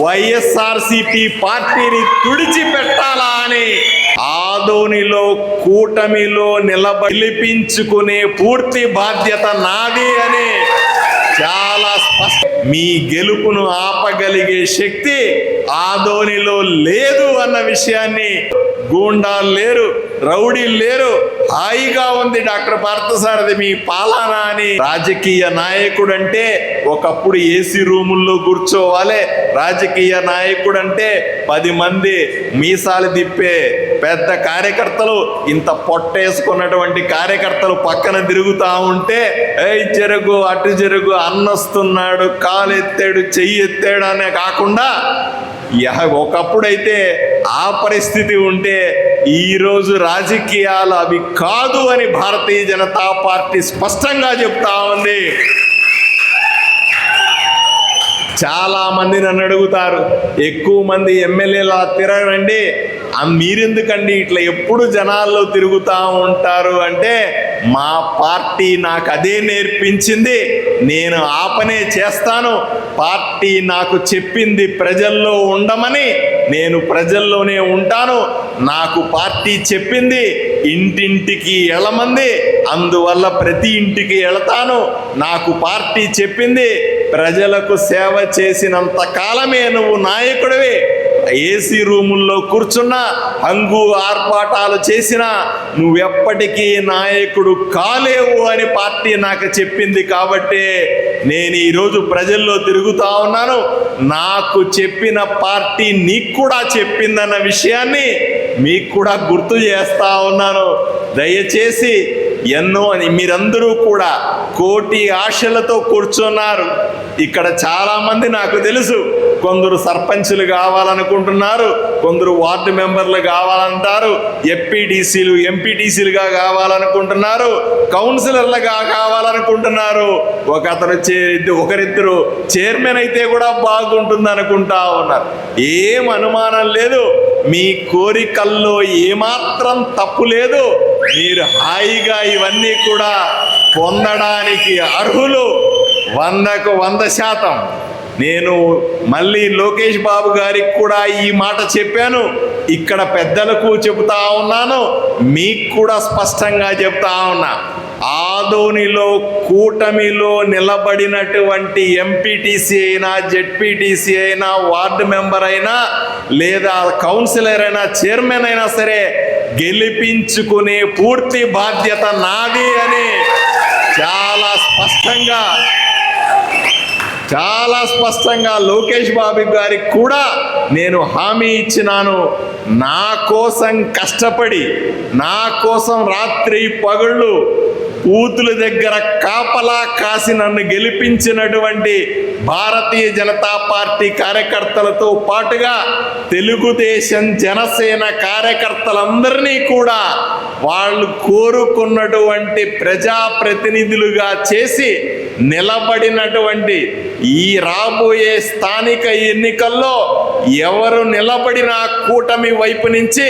వైఎస్ఆర్సీపీ పార్టీని తుడిచిపెట్టాలా అని ఆదోనిలో కూటమిలో గెలిపించుకునే పూర్తి బాధ్యత నాది అని చాలా మీ గెలుపును ఆపగలిగే శక్తి ఆదోనిలో లేదు అన్న విషయాన్ని, గూండాలు లేరు, రౌడీలు లేరు, హాయిగా ఉంది డాక్టర్ పార్థసారథి మీ పాలన అని. రాజకీయ నాయకుడు అంటే ఒకప్పుడు ఏసీ రూముల్లో కూర్చోవాలి, రాజకీయ నాయకుడు అంటే 10 మంది మీసాలు తిప్పే పెద్ద కార్యకర్తలు, ఇంత పొట్టేసుకున్నటువంటి కార్యకర్తలు పక్కన తిరుగుతూ ఉంటే జరుగు అటు జరుగు, అన్నొస్తున్నాడు, కాలు ఎత్తాడు, చెయ్యి ఎత్తాడు అనే కాకుండా ఒకప్పుడైతే ఆ పరిస్థితి ఉంటే ఈరోజు రాజకీయాలు అవి కాదు అని భారతీయ జనతా పార్టీ స్పష్టంగా చెప్తా ఉంది. చాలా మంది నన్ను అడుగుతారు, ఎక్కువ మంది ఎమ్మెల్యేలా తిరగండి, మీరెందుకండి ఇట్లా ఎప్పుడు జనాల్లో తిరుగుతూ ఉంటారు అంటే, మా పార్టీ నాకు అదే నేర్పించింది, నేను ఆ పనే చేస్తాను. పార్టీ నాకు చెప్పింది ప్రజల్లో ఉండమని, నేను ప్రజల్లోనే ఉంటాను. నాకు పార్టీ చెప్పింది ఇంటింటికి వెళ్ళమంది, అందువల్ల ప్రతి ఇంటికి వెళతాను. నాకు పార్టీ చెప్పింది ప్రజలకు సేవ చేసినంత కాలమే నువ్వు నాయకుడివి. ఏసీ రూముల్లో కూర్చున్నా, హంగు ఆర్పాటాలు చేసినా నువ్వెప్పటికీ నాయకుడు కాలేవు అని పార్టీ నాకు చెప్పింది. కాబట్టి నేను ఈరోజు ప్రజల్లో తిరుగుతా ఉన్నాను. నాకు చెప్పిన పార్టీ నీకు కూడా చెప్పిందన్న విషయాన్ని మీకు కూడా గుర్తు చేస్తా ఉన్నాను. దయచేసి మీరందరూ కూడా కోటి ఆశలతో కూర్చున్నారు. ఇక్కడ చాలామంది నాకు తెలుసు, కొందరు సర్పంచులు కావాలనుకుంటున్నారు, కొందరు వార్డు మెంబర్లు కావాలంటారు, ఎఫ్పీటీసీలు ఎంపీటీసీలుగా కావాలనుకుంటున్నారు, కౌన్సిలర్లుగా కావాలనుకుంటున్నారు, ఒకరిద్దరు చైర్మన్ అయితే కూడా బాగుంటుంది అనుకుంటా ఉన్నారు. ఏం అనుమానం లేదు, మీ కోరికల్లో ఏమాత్రం తప్పు లేదు. మీరు హాయిగా ఇవన్నీ కూడా పొందడానికి అర్హులు 100కు 100%. నేను మళ్ళీ లోకేష్ బాబు గారికి కూడా ఈ మాట చెప్పాను, ఇక్కడ పెద్దలకు చెబుతా ఉన్నాను, మీకు కూడా స్పష్టంగా చెప్తా ఉన్నా. ఆదోనిలో కూటమిలో నిలబడినటువంటి ఎంపీటీసీ అయినా, జెడ్పీటీసీ అయినా, వార్డు మెంబర్ అయినా, లేదా కౌన్సిలర్ అయినా, చైర్మన్ అయినా సరే గెలిపించుకునే పూర్తి బాధ్యత నాది అని చాలా స్పష్టంగా లోకేష్ బాబు గారికి కూడా నేను హామీ ఇచ్చినాను. నా కోసం కష్టపడి, నా కోసం రాత్రి పగళ్ళు బూతుల దగ్గర కాపలా కాసి నన్ను గెలిపించినటువంటి భారతీయ జనతా పార్టీ కార్యకర్తలతో పాటుగా తెలుగుదేశం, జనసేన కార్యకర్తలందరినీ కూడా వాళ్ళు కోరుకున్నటువంటి ప్రజాప్రతినిధులుగా చేసి నిలబడినటువంటి ఈ రాబోయే స్థానిక ఎన్నికల్లో ఎవరు నిలబడినా కూటమి వైపు నుంచి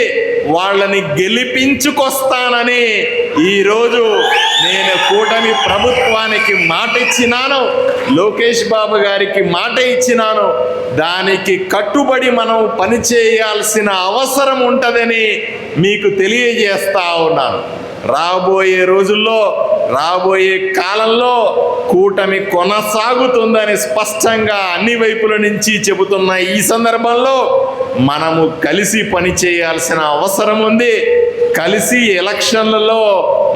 వాళ్ళని గెలిపించుకొస్తానని ఈరోజు నేను కూటమి ప్రభుత్వానికి మాట ఇచ్చినాను, లోకేష్ బాబు గారికి మాట ఇచ్చినాను. దానికి కట్టుబడి మనం పనిచేయాల్సిన అవసరం ఉంటుందని మీకు తెలియజేస్తా ఉన్నాను. రాబోయే రోజుల్లో, రాబోయే కాలంలో కూటమి కొనసాగుతుందని స్పష్టంగా అన్ని వైపుల నుంచి చెబుతున్న ఈ సందర్భంలో మనము కలిసి పనిచేయాల్సిన అవసరం ఉంది. కలిసి ఎలక్షన్లలో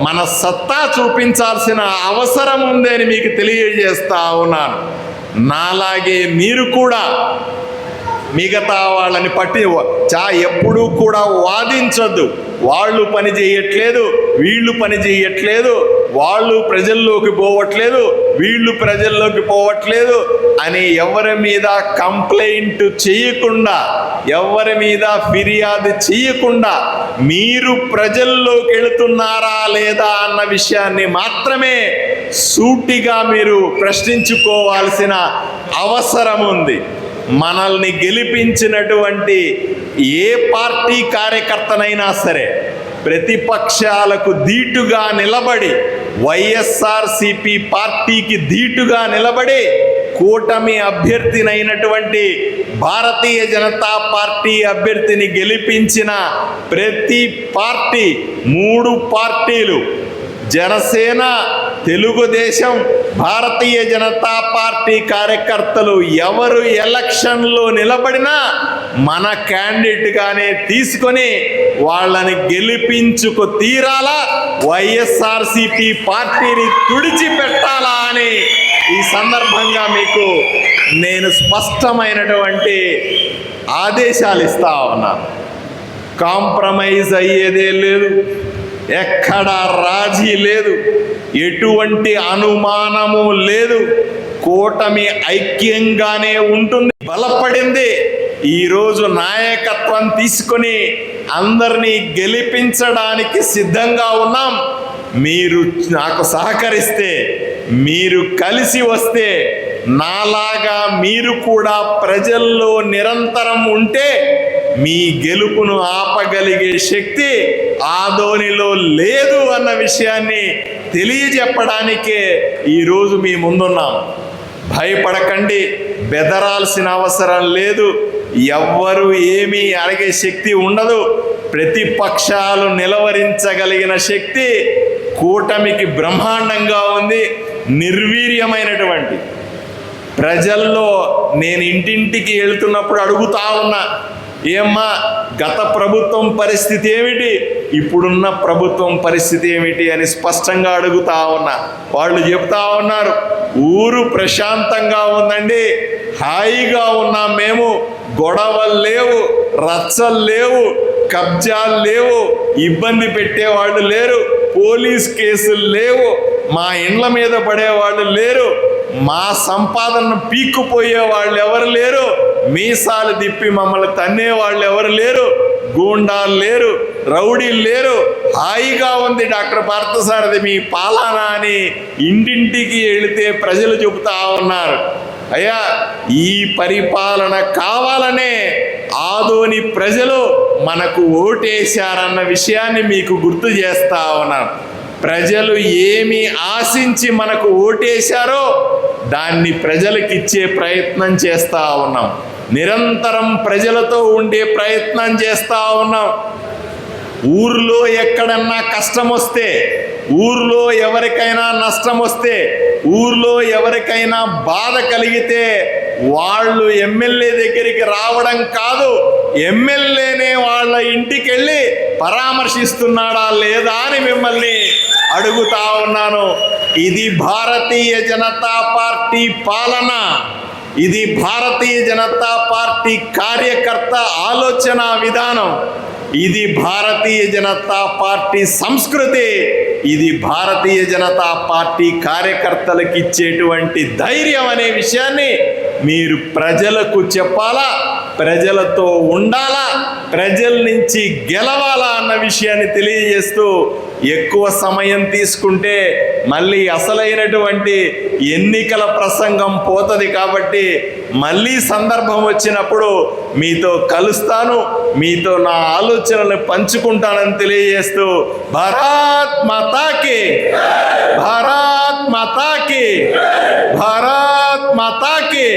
మన సత్తా చూపించాల్సిన అవసరం ఉంది అని మీకు తెలియజేస్తా ఉన్నాను. నాలాగే మీరు కూడా మిగతా వాళ్ళని ఎప్పుడూ కూడా వాదించొద్దు. వాళ్ళు పని చేయట్లేదు, వీళ్ళు పని చేయట్లేదు, వాళ్ళు ప్రజల్లోకి పోవట్లేదు, వీళ్ళు ప్రజల్లోకి పోవట్లేదు అని ఎవరి మీద కంప్లైంట్ చేయకుండా, ఎవరి మీద ఫిర్యాదు చేయకుండా మీరు ప్రజల్లోకి వెళుతున్నారా లేదా అన్న విషయాన్ని మాత్రమే సూటిగా మీరు ప్రశ్నించుకోవాల్సిన అవసరం ఉంది. మనల్ని గెలిపించినటువంటి ఏ పార్టీ కార్యకర్తనైనా సరే ప్రతిపక్షాలకు ధీటుగా నిలబడి, వైఎస్ఆర్సీపీ పార్టీకి ధీటుగా నిలబడి కూటమి అభ్యర్థినైనటువంటి భారతీయ జనతా పార్టీ అభ్యర్థిని గెలిపించిన ప్రతి పార్టీ, 3 పార్టీలు, జనసేన, తెలుగుదేశం, భారతీయ జనతా పార్టీ కార్యకర్తలు ఎవరు ఎలక్షన్లో నిలబడినా మన క్యాండిడేట్గానే తీసుకొని వాళ్ళని గెలిపించుకు తీరాలా, వైఎస్ఆర్సీపీ పార్టీని తుడిచిపెట్టాలా అని ఈ సందర్భంగా మీకు నేను స్పష్టమైనటువంటి ఆదేశాలు ఇస్తా ఉన్నాను. కాంప్రమైజ్ అయ్యేదే లేదు, ఎక్కడా రాజీ లేదు, ఎటువంటి అనుమానము లేదు. కూటమి ఐక్యంగానే ఉంటుంది, బలపడింది. ఈరోజు నాయకత్వం తీసుకొని అందరినీ గెలిపించడానికి సిద్ధంగా ఉన్నాం. మీరు నాకు సహకరిస్తే, మీరు కలిసి వస్తే, నాలాగా మీరు కూడా ప్రజల్లో నిరంతరం ఉంటే మీ గెలుపును ఆపగలిగే శక్తి ఆదోనిలో లేదు అన్న విషయాన్ని తెలియజెప్పడానికే ఈరోజు మీ ముందున్నాం. భయపడకండి, బెదరాల్సిన అవసరం లేదు. ఎవ్వరు ఏమీ అడిగే శక్తి ఉండదు. ప్రతిపక్షాలు నిలవరించగలిగిన శక్తి కూటమికి బ్రహ్మాండంగా ఉంది. నిర్వీర్యమైనటువంటి ప్రజల్లో నేను ఇంటింటికి వెళ్తున్నప్పుడు అడుగుతా ఉన్నా, ఏమ్మా గత ప్రభుత్వం పరిస్థితి ఏమిటి, ఇప్పుడున్న ప్రభుత్వం పరిస్థితి ఏమిటి అని స్పష్టంగా అడుగుతా ఉన్నా. వాళ్ళు చెప్తా ఉన్నారు, ఊరు ప్రశాంతంగా ఉందండి, హాయిగా ఉన్నాం మేము, గొడవలు లేవు, రచ్చలు లేవు, కబ్జాలు లేవు, ఇబ్బంది పెట్టేవాళ్ళు లేరు, పోలీస్ కేసులు లేవు, మా ఇండ్ల మీద పడేవాళ్ళు లేరు, మా సంపాదనను పీక్కుపోయే వాళ్ళు ఎవరు లేరు, మీసాలు తిప్పి మమ్మల్ని తన్నే వాళ్ళు ఎవరు లేరు, గూండాలు లేరు, రౌడీలు లేరు, హాయిగా ఉంది డాక్టర్ పార్థసారథి మీ పాలన అని ఇంటింటికి వెళితే ప్రజలు చెబుతా ఉన్నారు. అయ్యా, ఈ పరిపాలన కావాలనే ఆదోని ప్రజలు మనకు ఓటేశారన్న విషయాన్ని మీకు గుర్తు చేస్తా ఉన్నాను. ప్రజలు ఏమి ఆశించి మనకు ఓటేశారో దాన్ని ప్రజలకు ఇచ్చే ప్రయత్నం చేస్తూ ఉన్నాం. నిరంతరం ప్రజలతో ఉండే ప్రయత్నం చేస్తూ ఉన్నాం. ఊర్లో ఎక్కడన్నా కష్టం వస్తే, ఊర్లో ఎవరికైనా నష్టం వస్తే, ఊర్లో ఎవరికైనా బాధ కలిగితే వాళ్ళు ఎమ్మెల్యే దగ్గరికి రావడం కాదు, ఎమ్మెల్యేనే వాళ్ళ ఇంటికి వెళ్ళి పరామర్శిస్తున్నాడా లేదా అని మిమ్మల్ని అడుగుతా ఉన్నాను. ఇది భారతీయ జనతా పార్టీ పాలన, ఇది భారతీయ జనతా పార్టీ కార్యకర్త ఆలోచన విధానం, ఇది భారతీయ జనతా పార్టీ సంస్కృతి, ఇది భారతీయ జనతా పార్టీ కార్యకర్తలకు ఇచ్చేటువంటి ధైర్యం అనే విషయాన్ని మీరు ప్రజలకు చెప్పాలా, ప్రజలతో ఉండాలా, ప్రజల నుంచి గెలవాలా అన్న విషయాన్ని తెలియజేస్తూ, ఎక్కువ సమయం తీసుకుంటే మళ్ళీ అసలైనటువంటి ఎన్నికల ప్రసంగం పోతుంది కాబట్టి మళ్ళీ సందర్భం వచ్చినప్పుడు మీతో కలుస్తాను, మీతో నా ఆలోచనలు పంచుకుంటానని తెలియజేస్తూ, భారత్ మాతాకి, భారత్ మాతాకి, భారత్ మాతాకి.